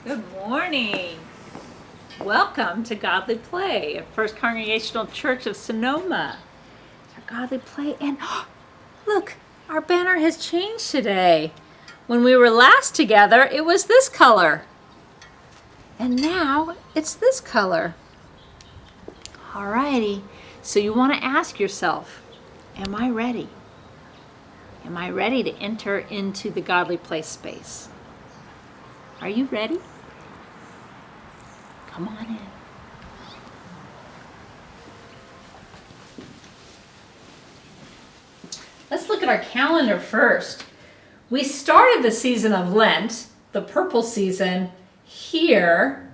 Good morning. Welcome to Godly Play at First Congregational Church of Sonoma. Our Godly Play, and look, our banner has changed today. When we were last together, it was this color, and now it's this color. Alrighty, so you want to ask yourself, am I ready? Am I ready to enter into the Godly Play space? Are you ready? Come on in. Let's look at our calendar first. We started the season of Lent, the purple season, here,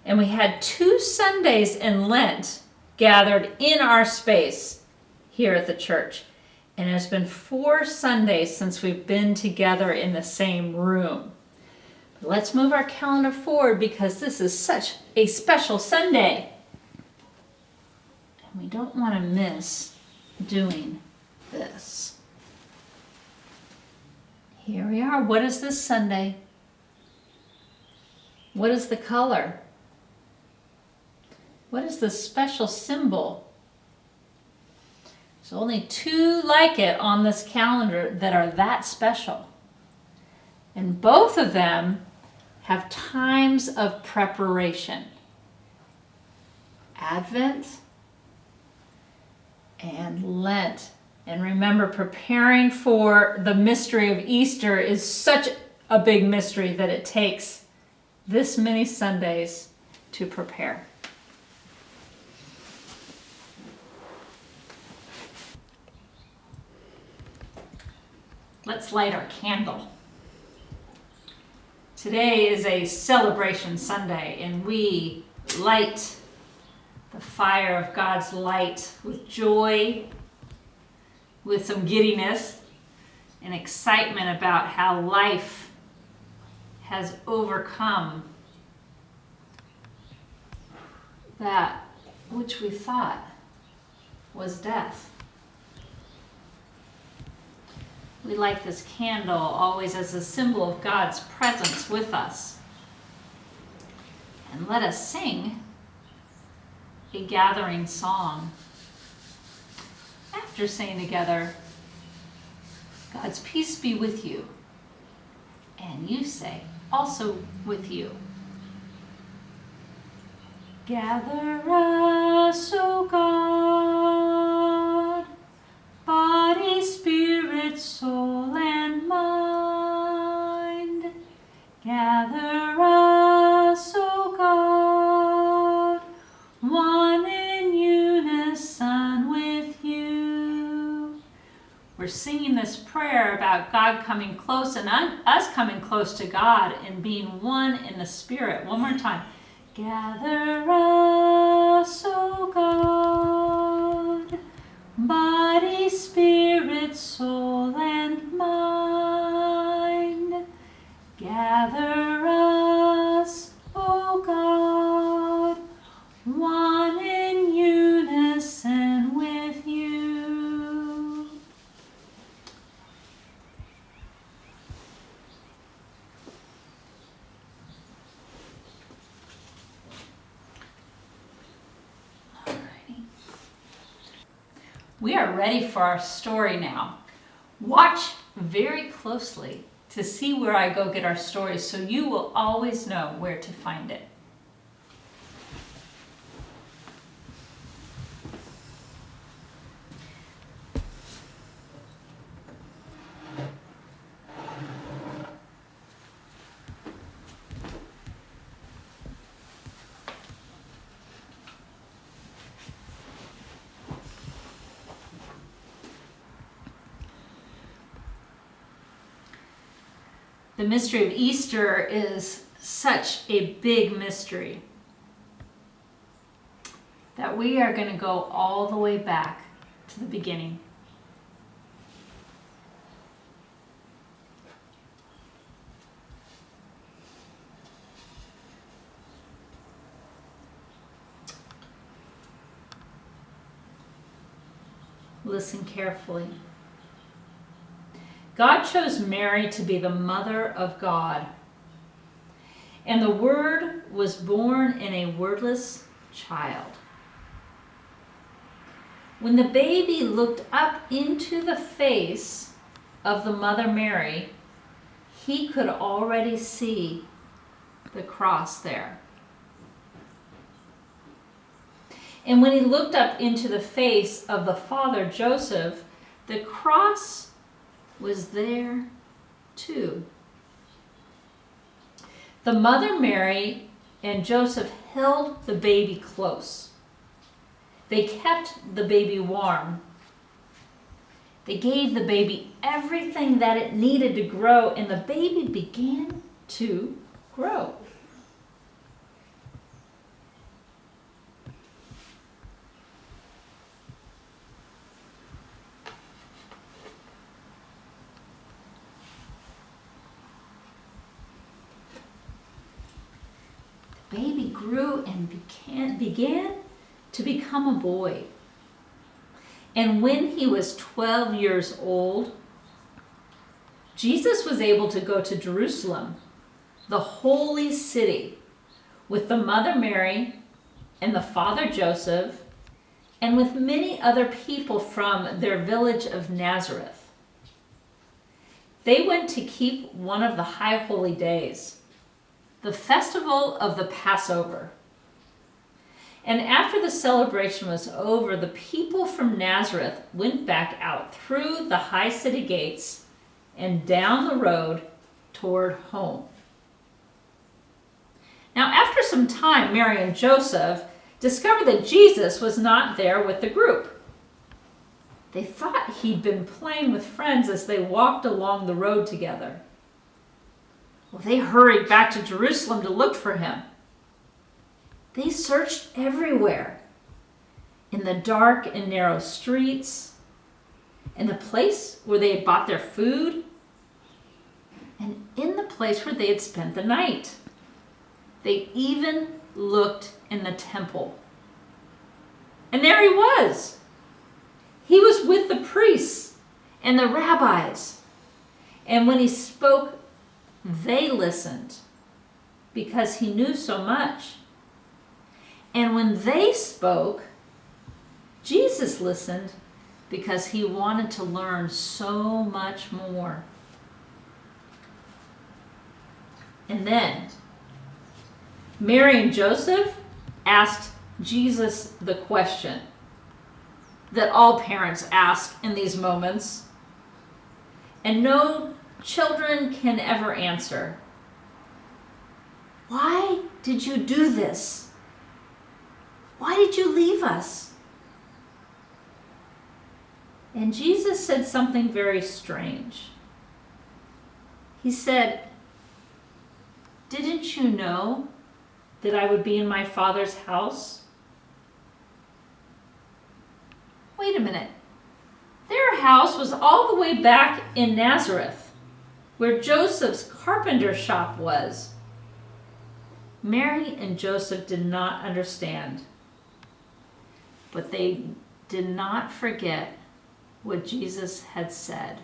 and we had 2 Sundays in Lent gathered in our space here at the church. And it's been 4 Sundays since we've been together in the same room. Let's move our calendar forward because this is such a special Sunday. And we don't want to miss doing this. Here we are. What is this Sunday? What is the color? What is the special symbol? There's only 2 like it on this calendar that are that special. And both of them have times of preparation. Advent and Lent. And remember, preparing for the mystery of Easter is such a big mystery that it takes this many Sundays to prepare. Let's light our candle. Today is a celebration Sunday, and we light the fire of God's light with joy, with some giddiness and excitement about how life has overcome that which we thought was death. We light this candle always as a symbol of God's presence with us. And let us sing a gathering song. After saying together, God's peace be with you. And you say, also with you. Gather us, O God, body, spirit, soul, and mind. Gather us, O God, one in unison with you. We're singing this prayer about God coming close and us coming close to God and being one in the Spirit. One more time. Gather us, O God, body, spirit, soul, and mind. Gather us, O God, one in unison with you. Alrighty. We are ready for our story now. Watch very closely to see where I go get our story so you will always know where to find it. The mystery of Easter is such a big mystery that we are going to go all the way back to the beginning. Listen carefully. God chose Mary to be the mother of God. and the Word was born in a wordless child. When the baby looked up into the face of the Mother Mary, he could already see the cross there. And when he looked up into the face of the Father Joseph, the cross was there too. The Mother Mary and Joseph held the baby close. They kept the baby warm. They gave the baby everything that it needed to grow, and the baby began to grow. The baby grew and began to become a boy. And when he was 12 years old, Jesus was able to go to Jerusalem, the holy city, with the Mother Mary and the Father Joseph, and with many other people from their village of Nazareth. They went to keep one of the high holy days, the festival of the Passover. And after the celebration was over, the people from Nazareth went back out through the high city gates and down the road toward home. Now, after some time, Mary and Joseph discovered that Jesus was not there with the group. They thought he'd been playing with friends as they walked along the road together. Well, they hurried back to Jerusalem to look for him. They searched everywhere, in the dark and narrow streets, in the place where they had bought their food, and in the place where they had spent the night. They even looked in the temple. And there he was. He was with the priests and the rabbis. And when he spoke, they listened because he knew so much. And when they spoke, Jesus listened because he wanted to learn so much more. And then Mary and Joseph asked Jesus the question that all parents ask in these moments, and no children can ever answer. Why did you do this? Why did you leave us? And Jesus said something very strange. He said, "Didn't you know that I would be in my Father's house?" Wait a minute. Their house was all the way back in Nazareth, where Joseph's carpenter shop was. Mary and Joseph did not understand. But they did not forget what Jesus had said.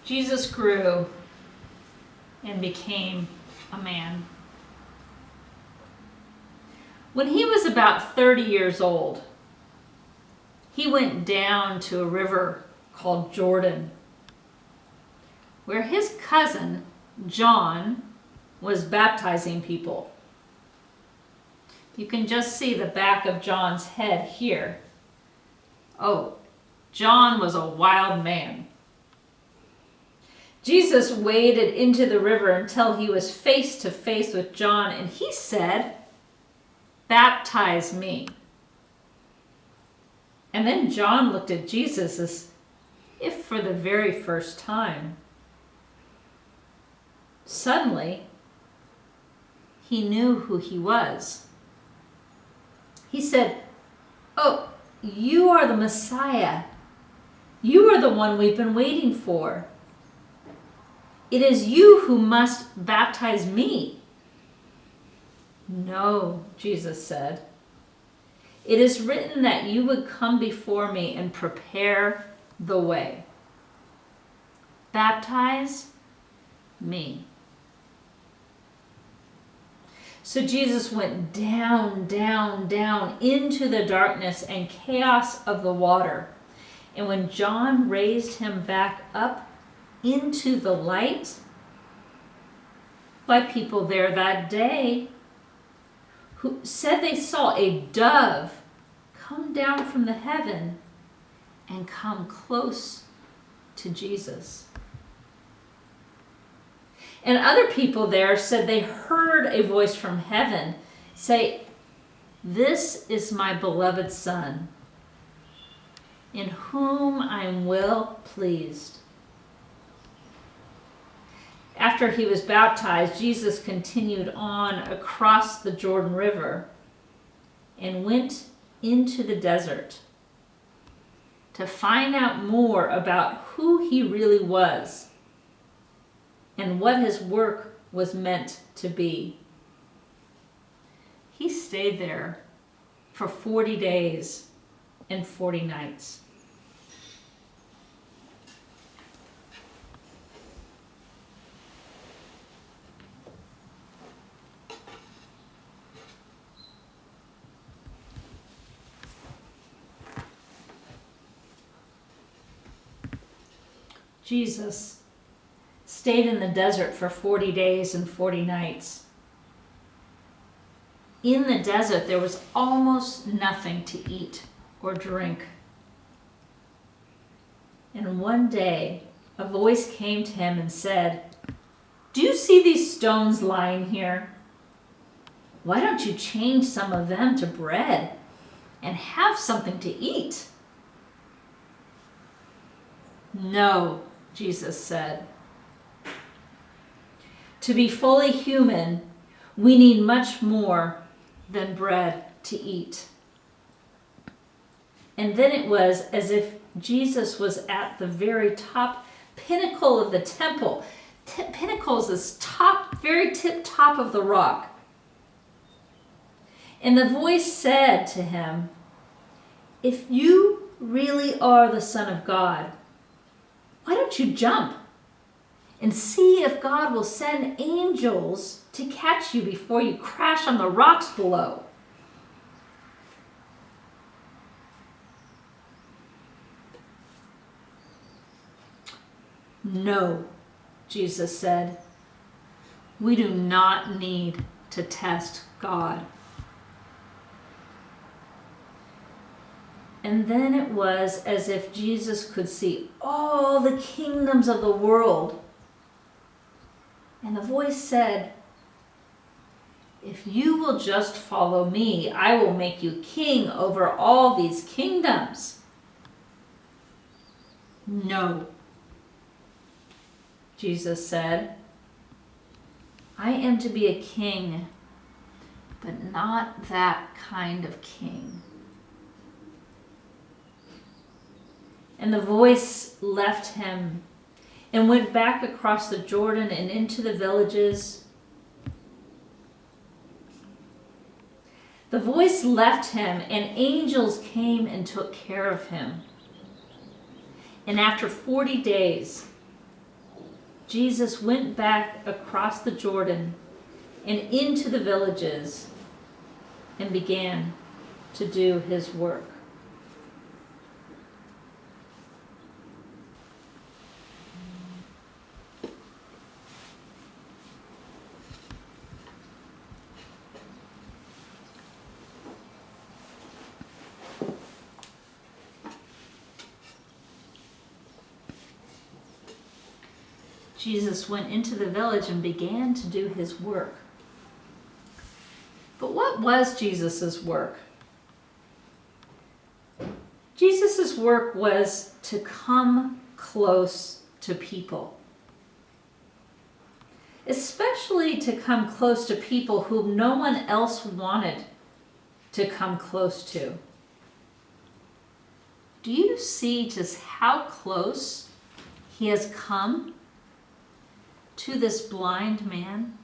Jesus grew and became a man. When he was about 30 years old, he went down to a river called Jordan, where his cousin, John, was baptizing people. You can just see the back of John's head here. Oh, John was a wild man. Jesus waded into the river until he was face to face with John, and he said, "Baptize me." And then John looked at Jesus as if for the very first time. Suddenly, he knew who he was. He said, "Oh, you are the Messiah, You are the one we've been waiting for. It is you who must baptize me." "No," Jesus said. "It is written that you would come before me and prepare the way. Baptize me." So Jesus went down, down, down into the darkness and chaos of the water. And when John raised him back up into the light, by people there that day who said they saw a dove come down from the heaven and come close to Jesus. And other people there said they heard a voice from heaven say, "This is my beloved Son, in whom I am well pleased." After he was baptized, Jesus continued on across the Jordan River and went into the desert to find out more about who he really was and what his work was meant to be. He stayed there for 40 days and 40 nights. Jesus stayed in the desert for 40 days and 40 nights. In the desert, there was almost nothing to eat or drink. And one day, a voice came to him and said, "Do you see these stones lying here? Why don't you change some of them to bread and have something to eat?" "No," Jesus said. "To be fully human, we need much more than bread to eat." And then it was as if Jesus was at the very top pinnacle of the temple. Pinnacle is this top, very tip top of the rock. And the voice said to him, "If you really are the Son of God, why don't you jump and see if God will send angels to catch you before you crash on the rocks below?" "No," Jesus said. "We do not need to test God." And then it was as if Jesus could see all the kingdoms of the world. And the voice said, "If you will just follow me, I will make you king over all these kingdoms." "No," Jesus said. "I am to be a king, but not that kind of king." And the voice left him and went back across the Jordan and into the villages. The voice left him, and angels came and took care of him. And after 40 days, Jesus went back across the Jordan and into the villages and began to do his work. Jesus went into the village and began to do his work. But what was Jesus' work? Jesus' work was to come close to people. Especially to come close to people whom no one else wanted to come close to. Do you see just how close he has come to this blind man?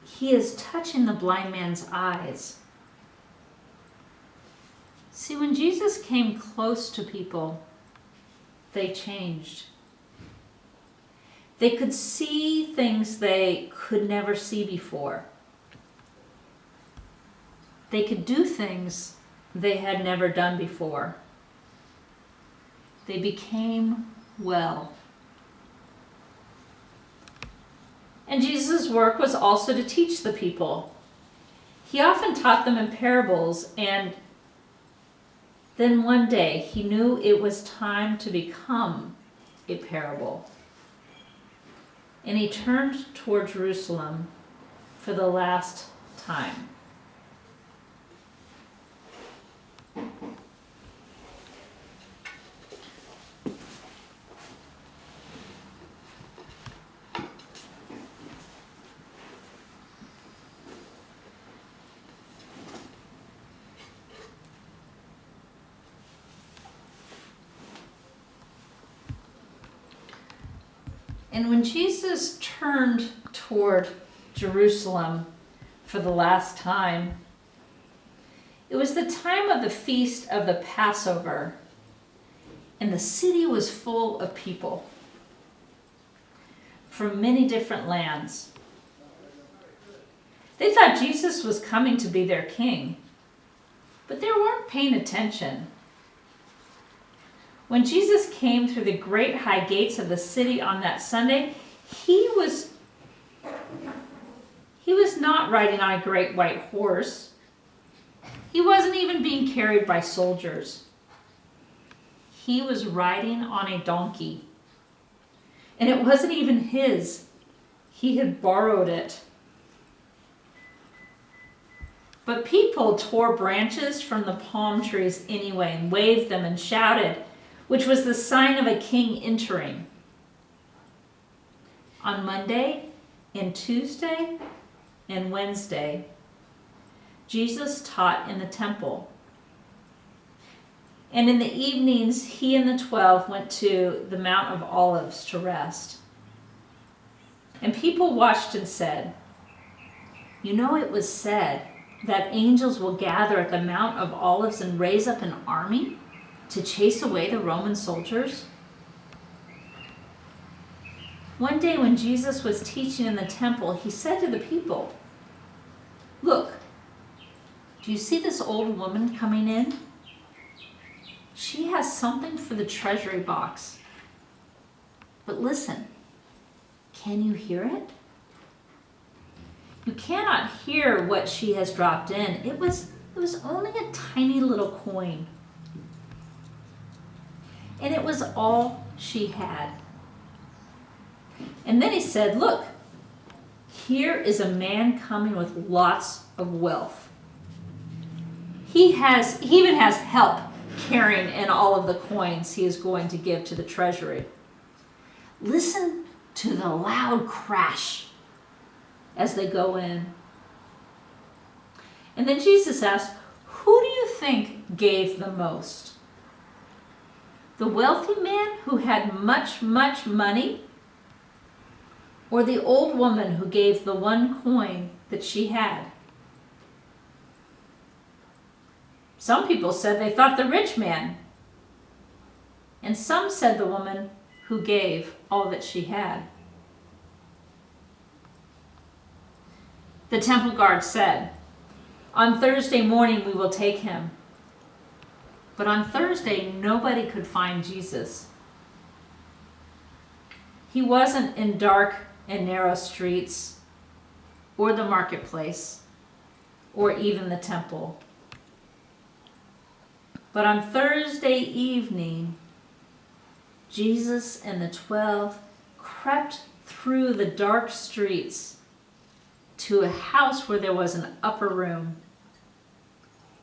He is touching the blind man's eyes. See, when Jesus came close to people, they changed. They could see things they could never see before. They could do things they had never done before. They became well. And Jesus' work was also to teach the people. He often taught them in parables, and then one day he knew it was time to become a parable. And he turned toward Jerusalem for the last time. And when Jesus turned toward Jerusalem for the last time, it was the time of the feast of the Passover, and the city was full of people from many different lands. They thought Jesus was coming to be their king, but they weren't paying attention. When Jesus came through the great high gates of the city on that Sunday, he was not riding on a great white horse. He wasn't even being carried by soldiers. He was riding on a donkey. And it wasn't even his. He had borrowed it. But people tore branches from the palm trees anyway and waved them and shouted, which was the sign of a king entering. On Monday and Tuesday and Wednesday, Jesus taught in the temple. And in the evenings, he and the 12 went to the Mount of Olives to rest. And people watched and said, "You know, it was said that angels will gather at the Mount of Olives and raise up an army to chase away the Roman soldiers?" One day when Jesus was teaching in the temple, he said to the people, "Look, do you see this old woman coming in? She has something for the treasury box. But listen, can you hear it? You cannot hear what she has dropped in. It was only a tiny little coin. And it was all she had." And then he said, "Look, here is a man coming with lots of wealth. He even has help carrying in all of the coins he is going to give to the treasury. Listen to the loud crash as they go in." And then Jesus asked, "Who do you think gave the most? The wealthy man who had much, much money, or the old woman who gave the one coin that she had?" Some people said they thought the rich man, and some said the woman who gave all that she had. The temple guard said, "On Thursday morning we will take him." But on Thursday, nobody could find Jesus. He wasn't in dark and narrow streets, or the marketplace, or even the temple. But on Thursday evening, Jesus and the 12 crept through the dark streets to a house where there was an upper room.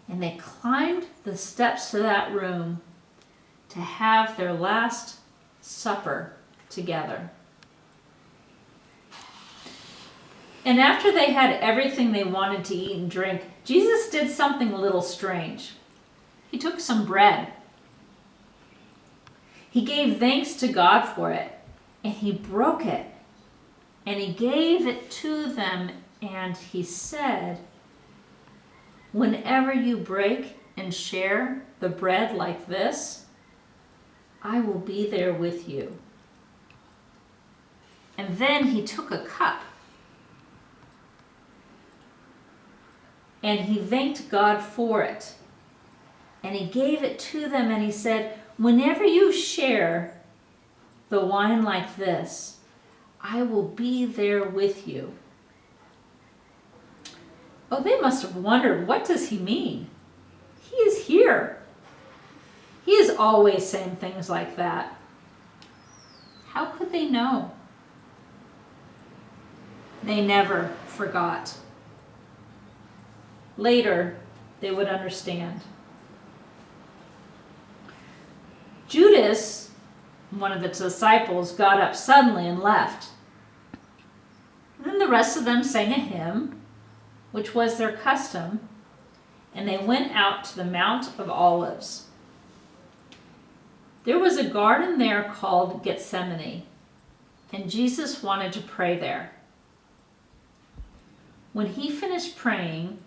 And they climbed the steps to that room to have their last supper together. And after they had everything they wanted to eat and drink, Jesus did something a little strange. He took some bread. He gave thanks to God for it, and he broke it, and he gave it to them, and he said, "Whenever you break and share the bread like this, I will be there with you." And then he took a cup, and he thanked God for it, and he gave it to them, and he said, "Whenever you share the wine like this, I will be there with you." Oh, they must have wondered, what does he mean? He is here. He is always saying things like that. How could they know? They never forgot. Later, they would understand. Judas, one of the disciples, got up suddenly and left. And then the rest of them sang a hymn, which was their custom, and they went out to the Mount of Olives. There was a garden there called Gethsemane, and Jesus wanted to pray there. When he finished praying,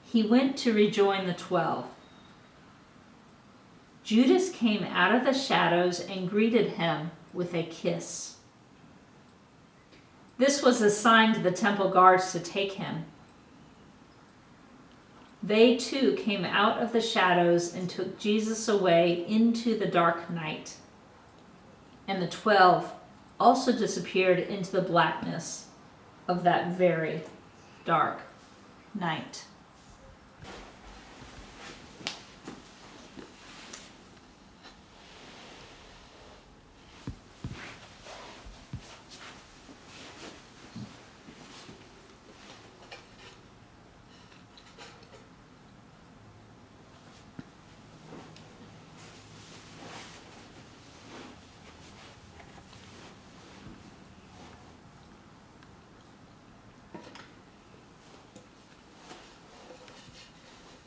he went to rejoin the 12. Judas came out of the shadows and greeted him with a kiss. This was a sign to the temple guards to take him. They too came out of the shadows and took Jesus away into the dark night. And the 12 also disappeared into the blackness of that very dark night.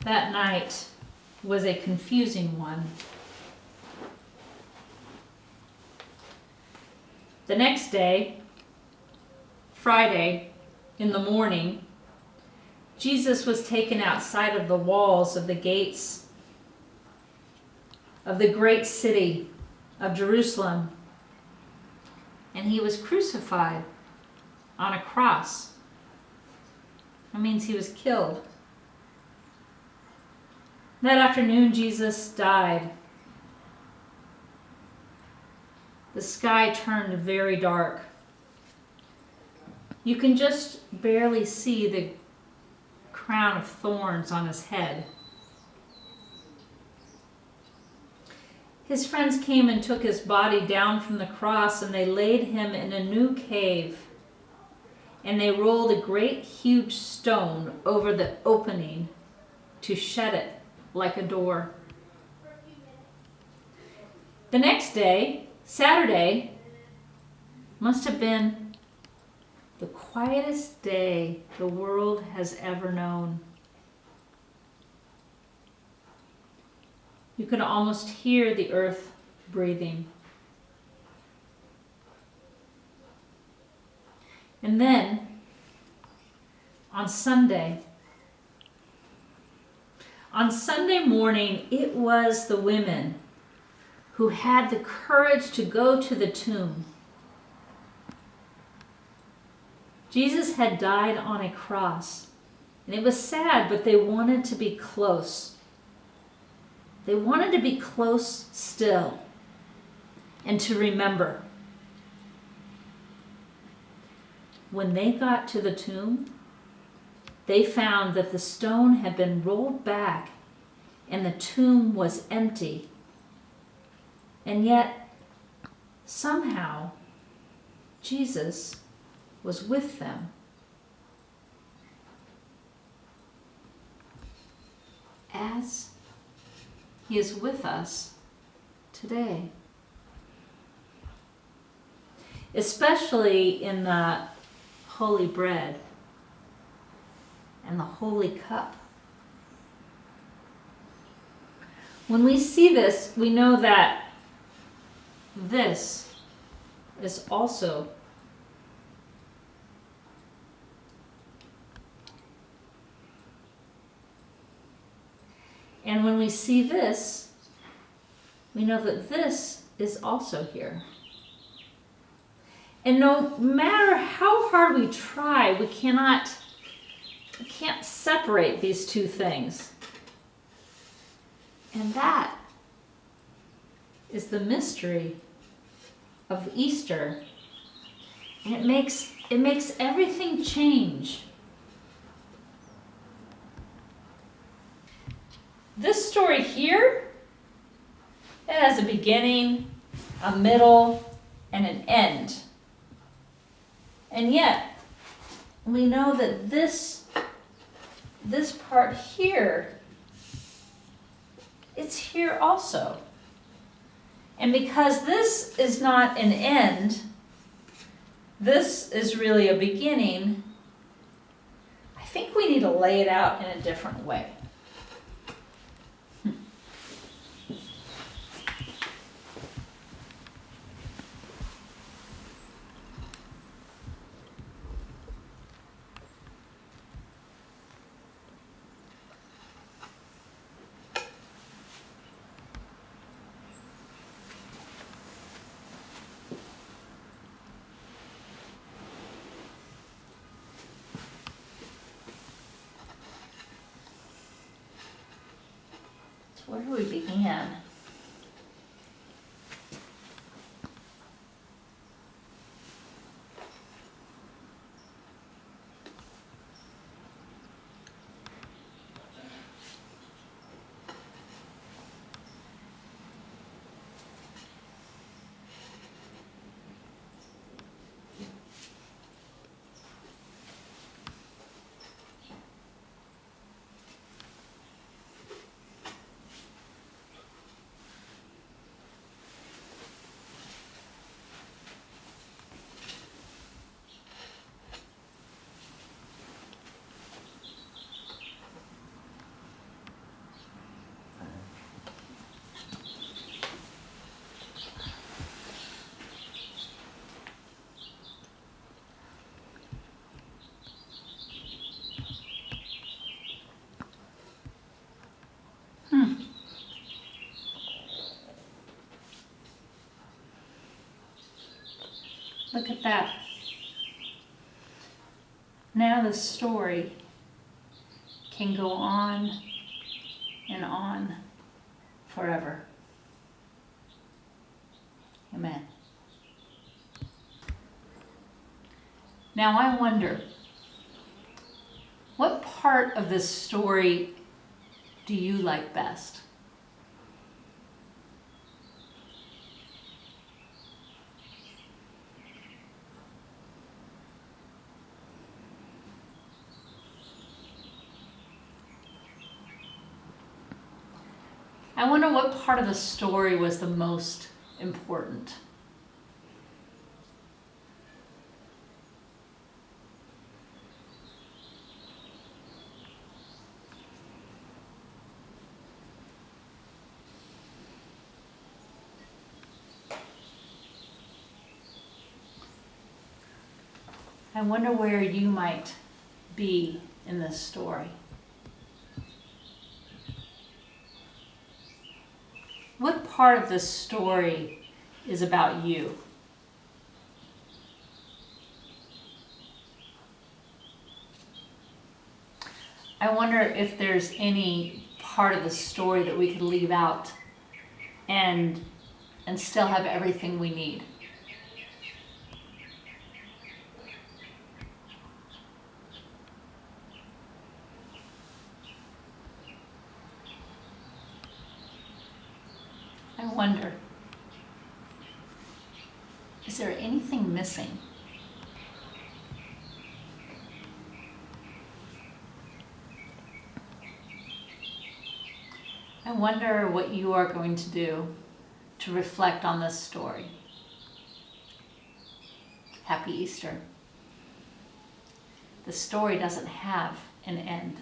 That night was a confusing one. The next day, Friday, in the morning, Jesus was taken outside of the walls of the gates of the great city of Jerusalem, and he was crucified on a cross. That means he was killed. That afternoon, Jesus died. The sky turned very dark. You can just barely see the crown of thorns on his head. His friends came and took his body down from the cross, and they laid him in a new cave. And they rolled a great huge stone over the opening to shut it like a door. The next day, Saturday, must have been the quietest day the world has ever known. You could almost hear the earth breathing. And then, on Sunday morning, it was the women who had the courage to go to the tomb. Jesus had died on a cross, and it was sad, but they wanted to be close. They wanted to be close still and to remember. When they got to the tomb, they found that the stone had been rolled back and the tomb was empty. And yet, somehow, Jesus was with them. As he is with us today. Especially in the holy bread. and the Holy Cup. When we see this, we know that this is also and when we see this, we know that this is also here. And no matter how hard we try, we can't separate these two things. And that is the mystery of Easter. And it makes everything change. This story here, it has a beginning, a middle, and an end. And yet, we know that this part here, it's here also. And because this is not an end, this is really a beginning, I think we need to lay it out in a different way. Where do we begin? Look at that. Now the story can go on and on forever. Amen. Now I wonder, what part of this story do you like best? I wonder what part of the story was the most important. I wonder where you might be in this story. What part of this story is about you? I wonder if there's any part of the story that we could leave out and still have everything we need. I wonder, is there anything missing? I wonder what you are going to do to reflect on this story. Happy Easter. the story doesn't have an end.